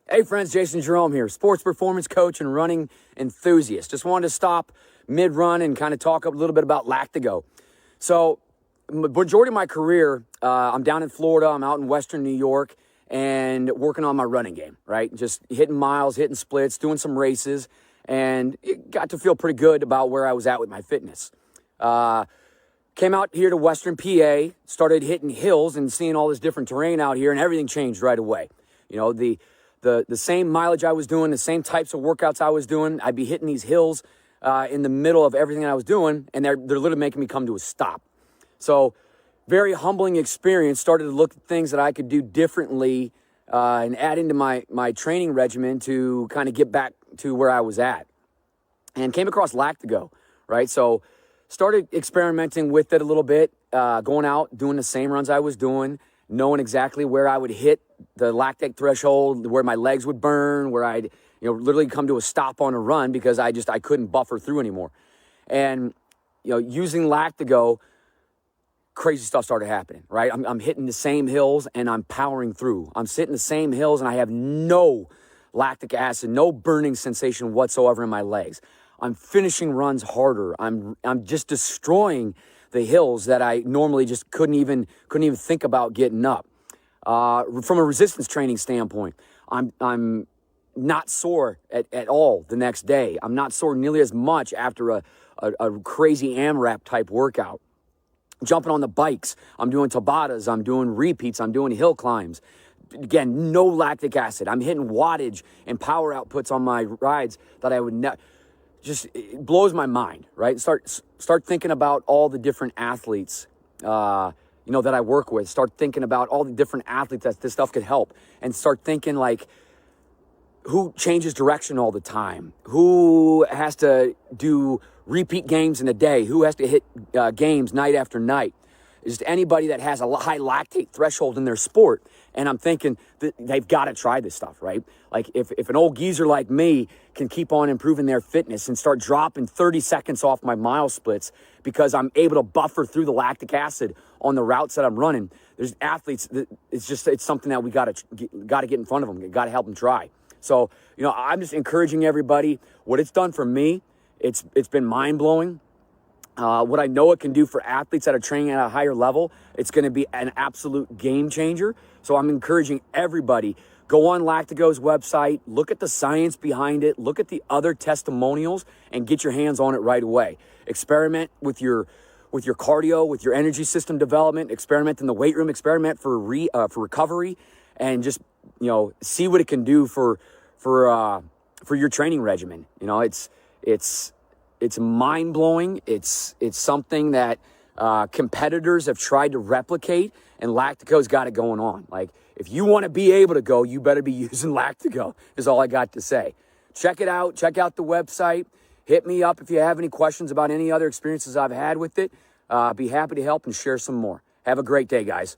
Hey friends, Jerome here, sports performance coach and running enthusiast. Just wanted to stop mid-run and kind of talk a little bit about Lactigo. So, majority of my career, I'm down in Florida, I'm out in Western New York, and working on my running game, right? Just hitting miles, hitting splits, doing some races, and it got to feel pretty good about where I was at with my fitness. Came out here to Western PA, started hitting hills and seeing all this different terrain out here, and everything changed right away. You know, the same mileage I was doing, the same types of workouts I was doing, I'd be hitting these hills in the middle of everything I was doing, and they're literally making me come to a stop. So, very humbling experience. Started to look at things that I could do differently and add into my training regimen to kind of get back to where I was at. And came across Lactigo, right? So, started experimenting with it a little bit, going out, doing the same runs I was doing, knowing exactly where I would hit the lactate threshold, where my legs would burn, where I'd, literally come to a stop on a run because I couldn't buffer through anymore. And, using Lactigo, crazy stuff started happening, right? I'm hitting the same hills and I'm powering through. I'm sitting the same hills and I have no lactic acid, no burning sensation whatsoever in my legs. I'm finishing runs harder. I'm just destroying the hills that I normally just couldn't even think about getting up. From a resistance training standpoint, I'm not sore at all the next day. I'm not sore nearly as much after a crazy AMRAP type workout. Jumping on the bikes, I'm doing Tabatas, I'm doing repeats, I'm doing hill climbs. Again, no lactic acid. I'm hitting wattage and power outputs on my rides that I would never. Just it blows my mind, right? Start thinking about all the different athletes, that I work with. Start thinking about all the different athletes that this stuff could help, and start thinking like, who changes direction all the time? Who has to do repeat games in a day? Who has to hit games night after night? Just anybody that has a high lactate threshold in their sport. And I'm thinking that they've got to try this stuff, right? Like if an old geezer like me can keep on improving their fitness and start dropping 30 seconds off my mile splits because I'm able to buffer through the lactic acid on the routes that I'm running, there's athletes that it's something that we got to get in front of them. Got to help them try. So, I'm just encouraging everybody. What it's done for me, it's been mind-blowing. What I know it can do for athletes that are training at a higher level, it's going to be an absolute game changer. So I'm encouraging everybody, go on Lactigo's website, look at the science behind it, look at the other testimonials, and get your hands on it right away. Experiment with your cardio, with your energy system development, experiment in the weight room, experiment for recovery, and just see what it can do for your training regimen. It's mind-blowing. It's something that competitors have tried to replicate, and Lactigo's got it going on. Like, if you want to be able to go, you better be using Lactigo, is all I got to say. Check it out. Check out the website. Hit me up if you have any questions about any other experiences I've had with it. Be happy to help and share some more. Have a great day, guys.